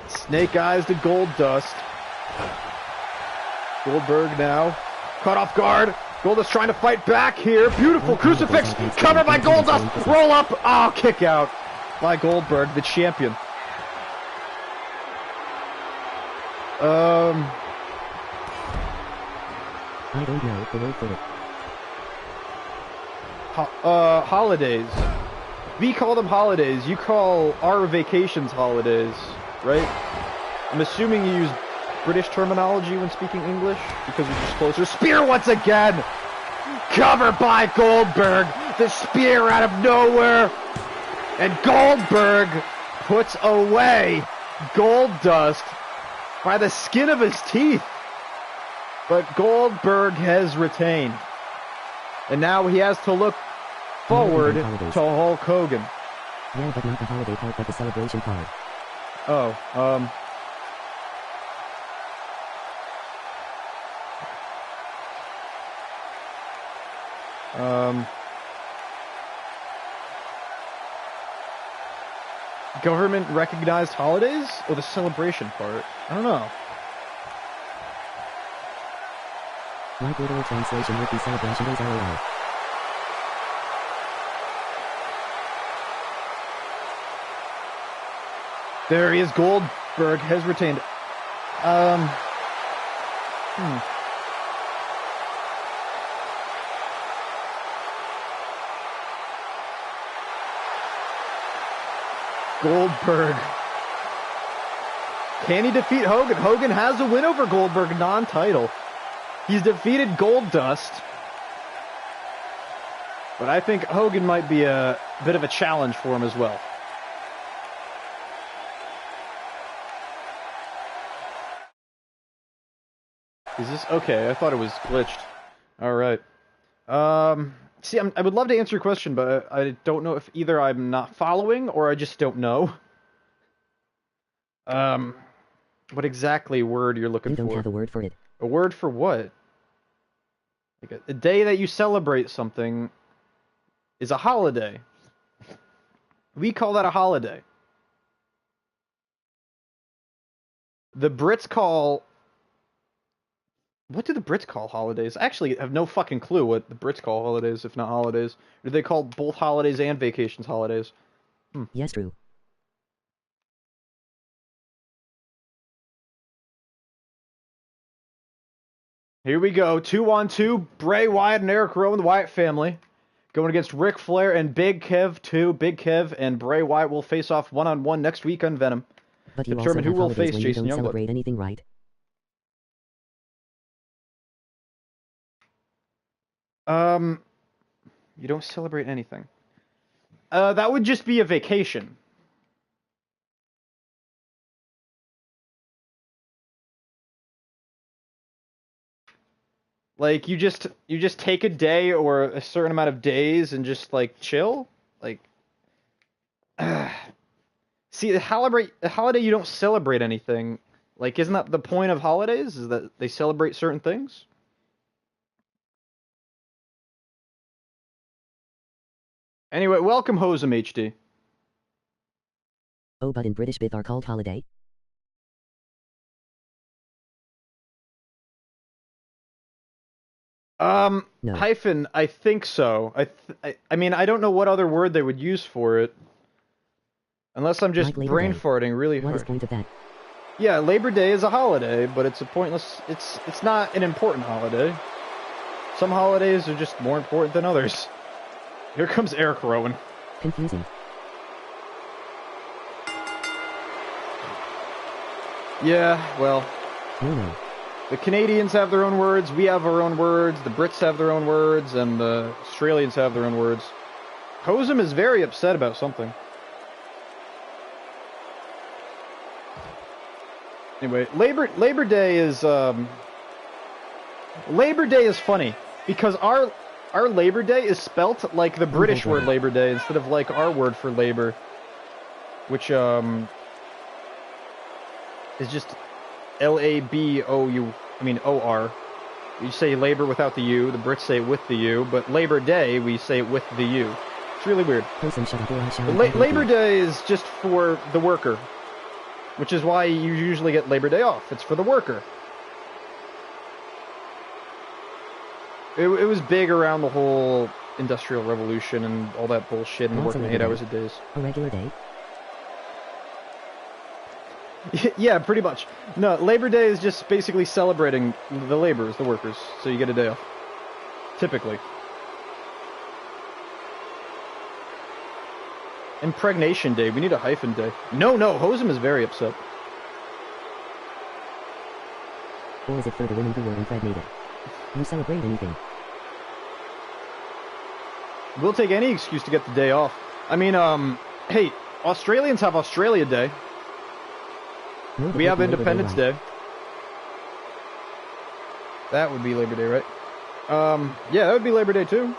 Snake eyes to Goldust. Goldberg now caught off guard. Goldust trying to fight back here. Beautiful crucifix. Cover by Goldust. Roll up. Oh, kick out by Goldberg, the champion. I don't know the word for it. Holidays. We call them holidays. You call our vacations holidays, right? I'm assuming you use British terminology when speaking English because you're just closer. Spear once again! Cover by Goldberg! The spear out of nowhere! And Goldberg puts away Goldust by the skin of his teeth. But Goldberg has retained. And now he has to look forward to Hulk Hogan. Yeah, but not the holiday part, but the celebration part. Oh, government recognized holidays or the celebration part? I don't know. Like literal translation would be celebration days LOL. There he is. Goldberg has retained. Goldberg. Can he defeat Hogan? Hogan has a win over Goldberg, non-title. He's defeated Goldust. But I think Hogan might be a bit of a challenge for him as well. Is this okay? I thought it was glitched. Alright. See, I would love to answer your question, but I don't know if either I'm not following or I just don't know. What exactly word you're looking for? You don't have a word for it. A word for what? Like a day that you celebrate something is a holiday. We call that a holiday. The Brits call... What do the Brits call holidays? I actually have no fucking clue what the Brits call holidays, if not holidays. Or do they call both holidays and vacations holidays? Yes, true. Here we go. 2-on-2. Bray Wyatt and Eric Rowan, the Wyatt family. Going against Ric Flair and Big Kev, too. Big Kev and Bray Wyatt will face off one-on-one next week on Venom. But you Determine also who will have holidays face when Jason you don't Youngblood. celebrate anything, right? You don't celebrate anything. That would just be a vacation. Like, you just take a day or a certain amount of days and just, like, chill? Like... See, the holiday, you don't celebrate anything. Like, isn't that the point of holidays? Is that they celebrate certain things? Anyway, welcome, Hosem HD. Oh, but in British bith are called holiday? No. Hyphen, I think so. I mean, I don't know what other word they would use for it. Unless I'm just Like Labor brain Day. farting really What is hard. the point of that? Yeah, Labor Day is a holiday, but it's a pointless. It's not an important holiday. Some holidays are just more important than others. Here comes Eric Rowan. Confusing. Yeah, well, No. the Canadians have their own words, we have our own words, the Brits have their own words, and the Australians have their own words. Hosem is very upset about something. Anyway, Labor Day is funny because our Labor Day is spelt like the British word Labor Day instead of like our word for labor, which is just Labou. I mean OR. You say labor without the U. The Brits say it with the U, but Labor Day we say it with the U. It's really weird. Labor Day is just for the worker, which is why you usually get Labor Day off. It's for the worker. It was big around the whole Industrial Revolution and all that bullshit and working 8 hours a day. A regular day? Yeah, pretty much. No, Labor Day is just basically celebrating the laborers, the workers, so you get a day off. Typically. Impregnation Day. We need a hyphen day. No, Hosem is very upset. Or is it for the women who were impregnated? You celebrate anything? We'll take any excuse to get the day off. I mean, hey, Australians have Australia Day. No, We have Independence Day. That would be Labor Day, right? Yeah, that would be Labor Day too. Of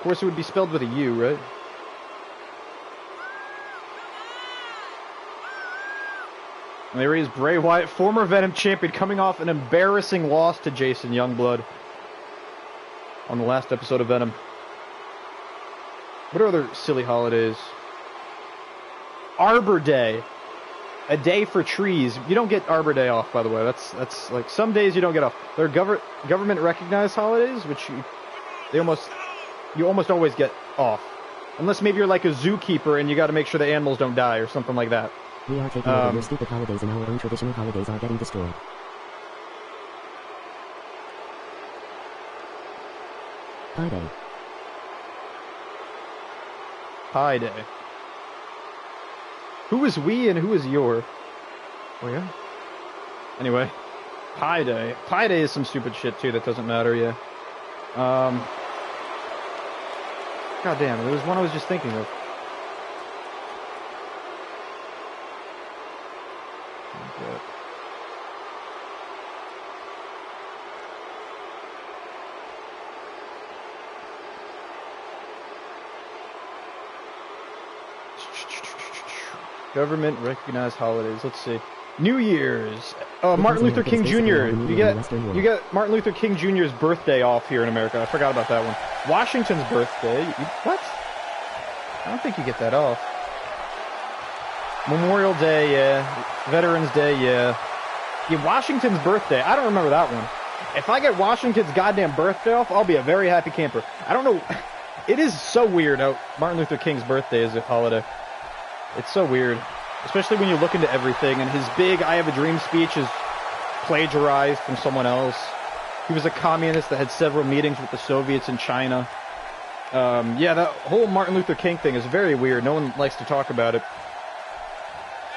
course, it would be spelled with a U, right? And there he is, Bray Wyatt, former Venom champion, coming off an embarrassing loss to Jason Youngblood on the last episode of Venom. What are other silly holidays? Arbor Day. A day for trees. You don't get Arbor Day off, by the way. That's like some days you don't get off. They're government recognized holidays, which you almost always get off, unless maybe you're like a zookeeper and you got to make sure the animals don't die or something like that. We are taking over your stupid holidays and our own traditional holidays are getting destroyed. Pi Day. Pi Day. Who is we and who is your? Oh yeah? Anyway. Pi Day. Pi Day is some stupid shit too that doesn't matter, yeah. God damn, there was one I was just thinking of. Okay. Government recognized holidays. Let's see. New Year's. Martin Luther King Jr. You get Martin Luther King Jr.'s birthday off here in America. I forgot about that one. Washington's birthday. What? I don't think you get that off. Memorial Day, yeah. Veterans Day, yeah. Yeah, Washington's birthday. I don't remember that one. If I get Washington's goddamn birthday off, I'll be a very happy camper. I don't know. It is so weird how Martin Luther King's birthday is a holiday. It's so weird. Especially when you look into everything, and his big I Have a Dream speech is plagiarized from someone else. He was a communist that had several meetings with the Soviets in China. Yeah, that whole Martin Luther King thing is very weird. No one likes to talk about it.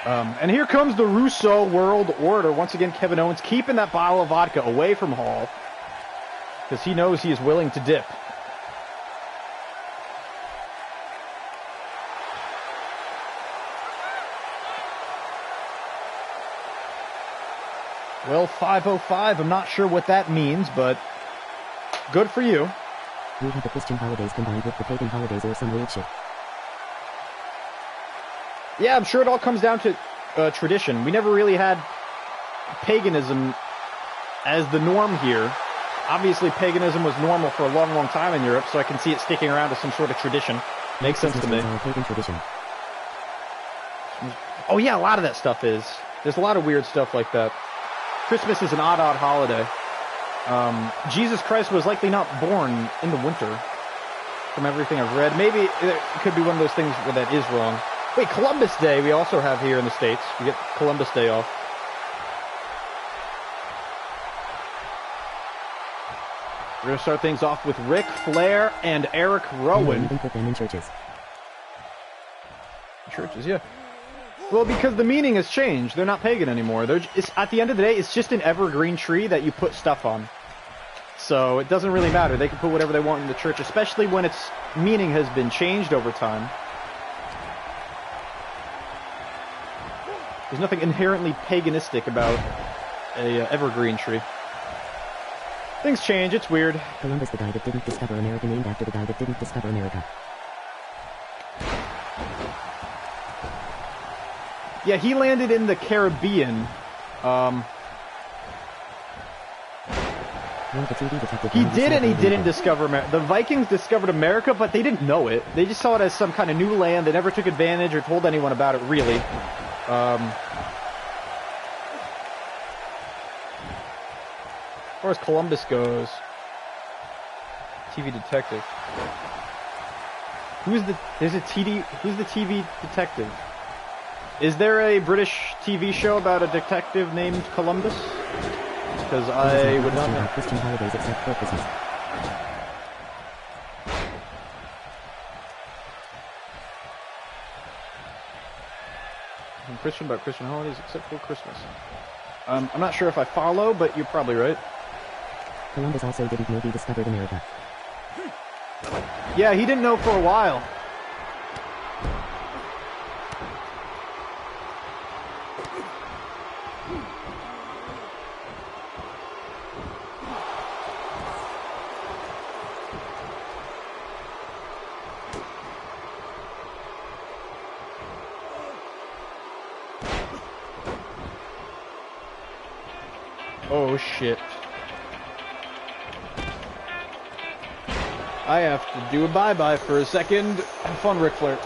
And here comes the Russo World Order. Once again, Kevin Owens keeping that bottle of vodka away from Hall, because he knows he is willing to dip. Well, 505, I'm not sure what that means, but good for you. We have the Christian holidays combined with the pagan holidays or some weird shit. Yeah, I'm sure it all comes down to tradition. We never really had paganism as the norm here. Obviously, paganism was normal for a long, long time in Europe, so I can see it sticking around as some sort of tradition. Makes sense to me. Pagan tradition. Oh yeah, a lot of that stuff is. There's a lot of weird stuff like that. Christmas is an odd holiday. Jesus Christ was likely not born in the winter, from everything I've read. Maybe it could be one of those things where that is wrong. Wait, Columbus Day we also have here in the States. We get Columbus Day off. We're going to start things off with Ric Flair and Eric Rowan. Even put them in churches. Churches, yeah. Well, because the meaning has changed. They're not pagan anymore. At the end of the day, it's just an evergreen tree that you put stuff on. So it doesn't really matter. They can put whatever they want in the church, especially when its meaning has been changed over time. There's nothing inherently paganistic about a evergreen tree. Things change, it's weird. Columbus, the guy that didn't discover America, named after the guy that didn't discover America. Yeah, he landed in the Caribbean. He did and he didn't discover America. The Vikings discovered America, but they didn't know it. They just saw it as some kind of new land. They never took advantage or told anyone about it, really. As far as Columbus goes, TV detective. Who's the TV detective? Is there a British TV show about a detective named Columbus? Because I would not know. Christian holidays except for Christmas. I'm Christian about Christian holidays except for Christmas. I'm not sure if I follow, but you're probably right. Columbus also didn't know he discovered America. Yeah, he didn't know for a while. Oh shit. I have to do a bye-bye for a second. Have fun, Ric Flair.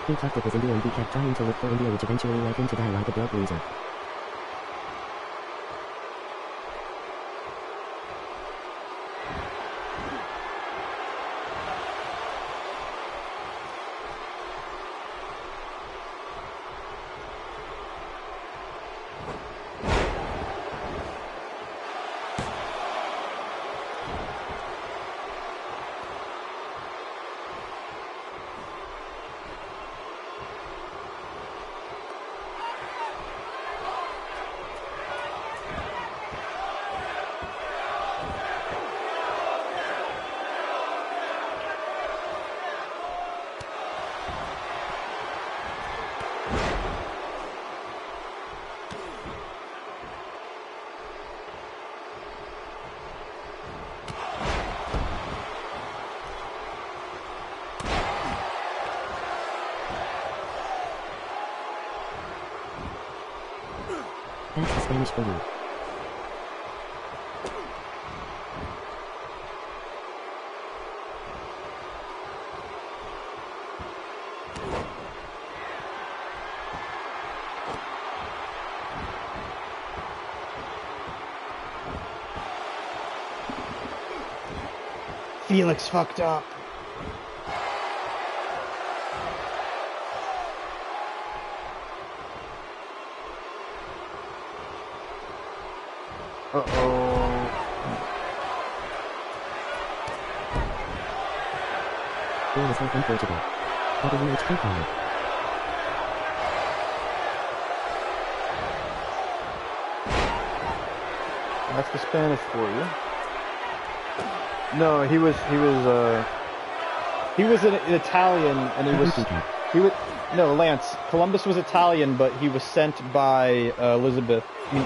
He talked with his India and he kept trying to look for India, which eventually led him to die like a broke loser. That's the Spanish for you. Felix fucked up. Uh-oh. Goal is from Portugal. WHK card. That's the Spanish for you. No, he was an Italian, and no, Lance. Columbus was Italian, but he was sent by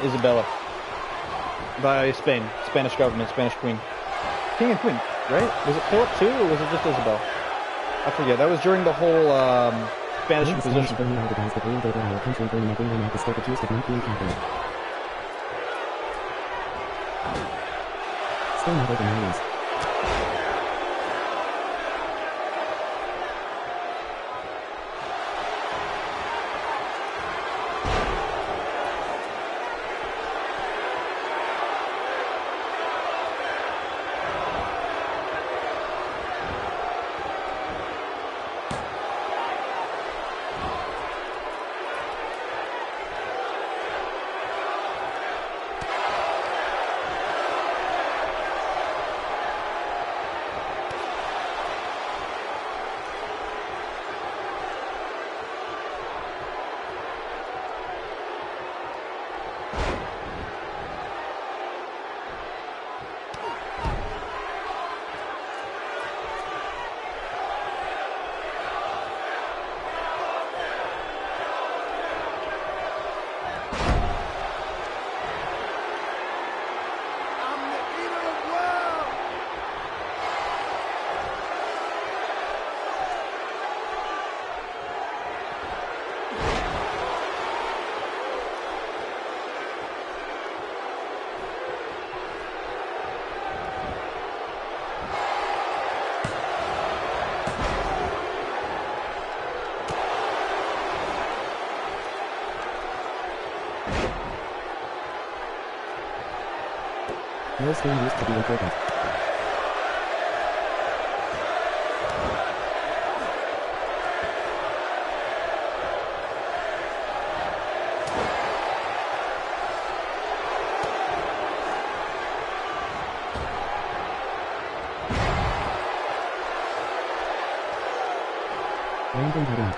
Isabella. By Spain. Spanish government, Spanish queen. King and queen, right? Was it Philip too, or was it just Isabel? I forget. That was during the whole Spanish Inquisition. Burning all the guys that ruled over our country, burning everyone at the stake accused of nuclear capital. Still not over my ears. No screen used to be important. Random heading.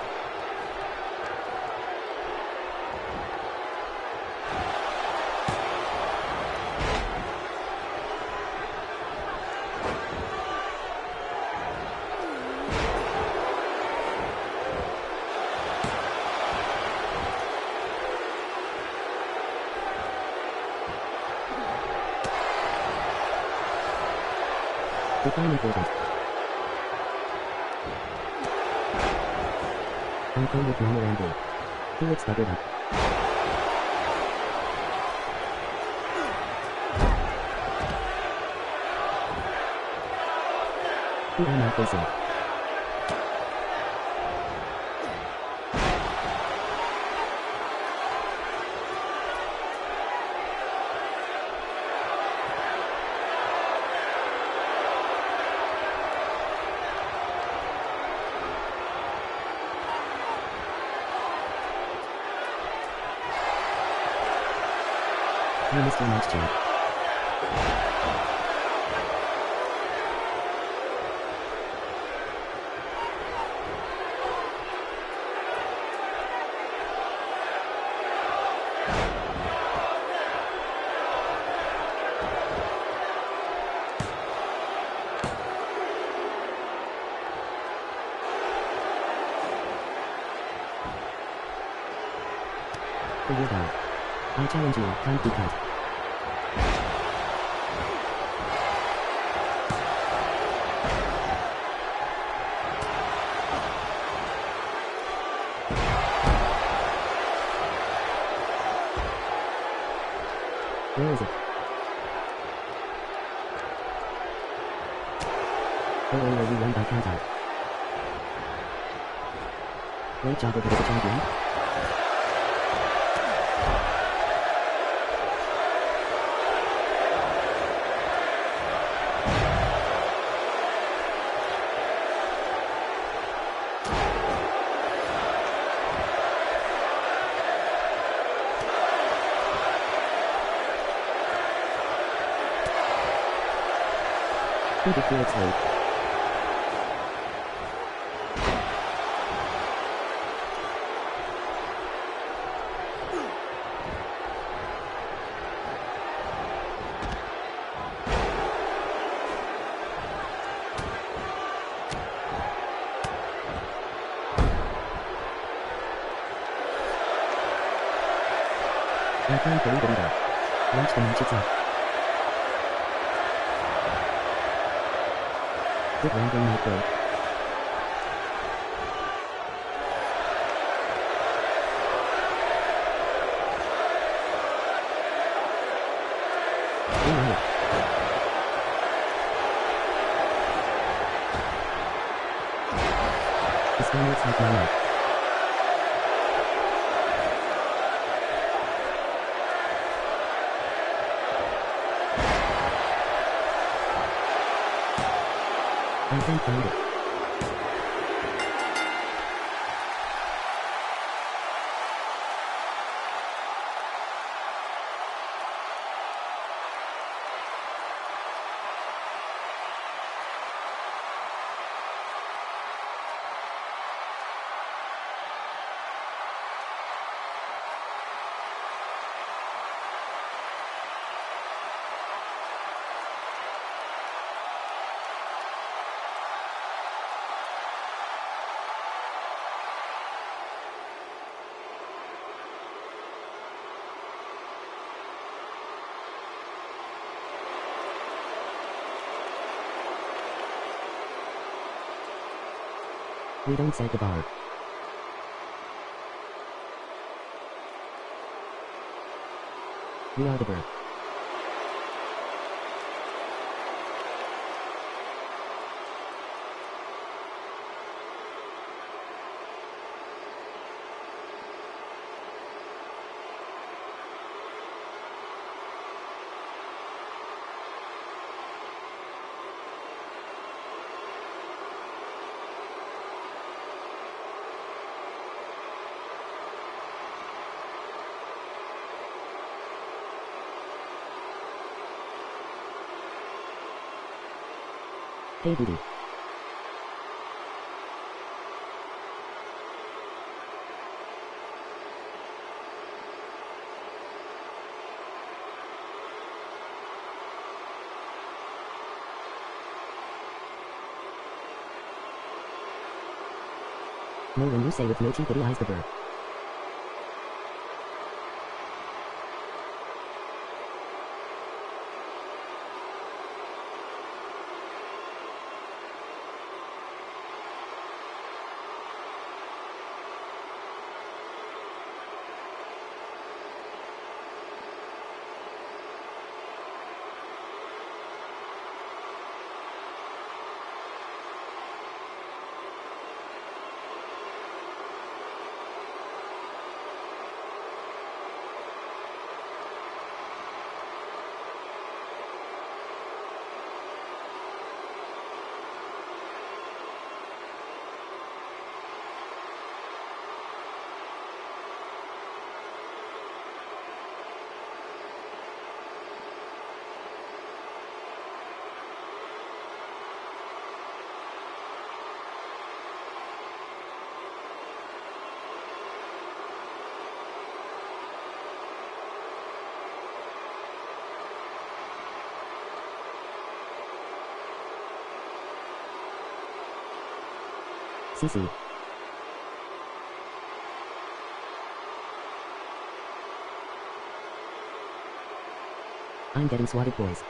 Define important. Uncle with Mama Ramble. Felix buggered up. Who am I facing? You missed your match, champ. Figure it out. I challenge you, can't be cut. Where is it? Oh, you won by count out. Great job over the champion. Who did Felix hate? I can't believe it either. Watch the match itself. Good rambling night break. Alright. The Spaniards have my life. I can't find it. We don't set the bar. We are the bird. Hey booty. No when you say with no cheekity eyes the verb. CC. I'm getting swatted, boys.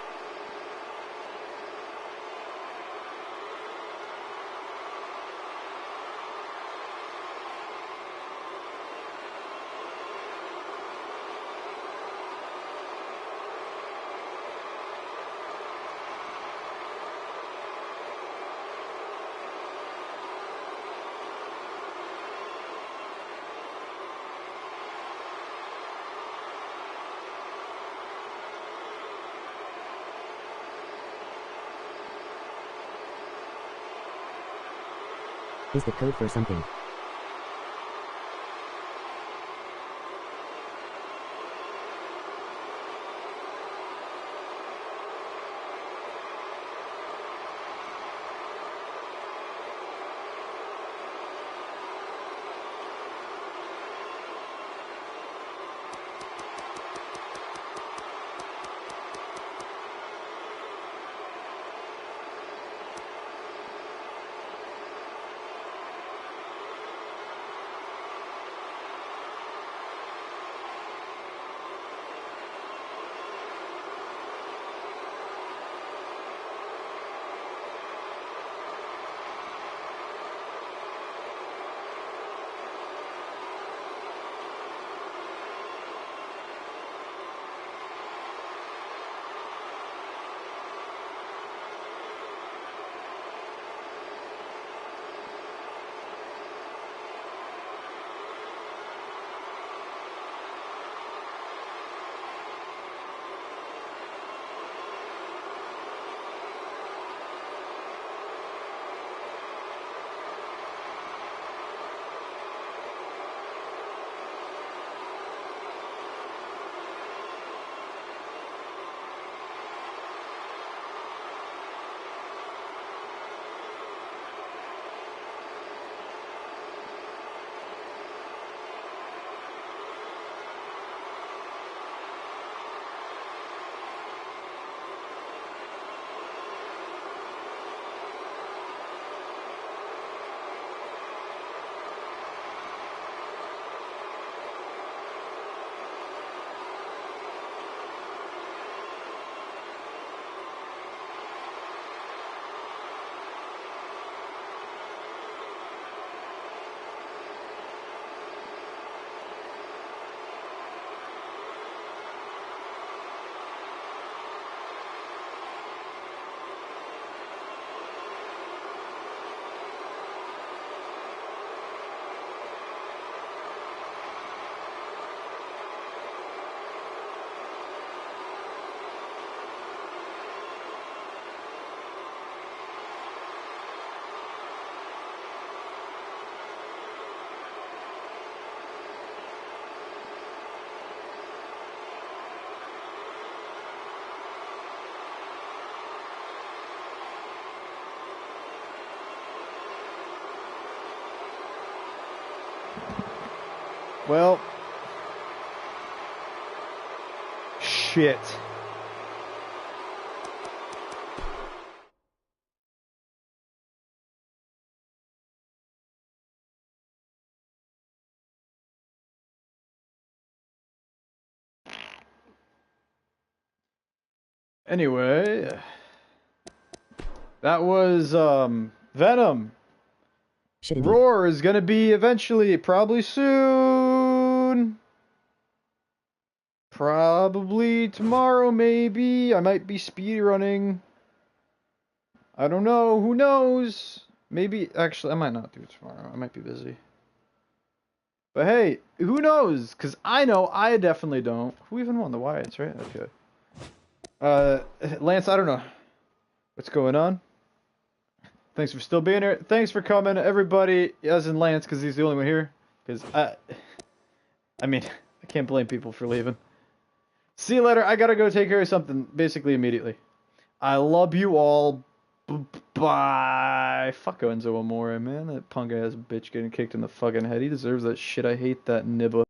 Is the code for something? Well. Shit. Anyway, that was Venom. Shit indeed. Roar is gonna be eventually, probably soon. Probably tomorrow, maybe. I might be speedrunning. I don't know. Who knows? Maybe, actually, I might not do it tomorrow. I might be busy. But hey, who knows? Because I know I definitely don't. Who even won the Wyatts, right? Okay. Lance, I don't know. What's going on? Thanks for still being here. Thanks for coming, everybody, as in Lance, because he's the only one here. Because I mean, I can't blame people for leaving. See you later. I gotta go take care of something, basically immediately. I love you all. Bye. Fuck Enzo Amore, man. That punk ass bitch getting kicked in the fucking head. He deserves that shit. I hate that nibba.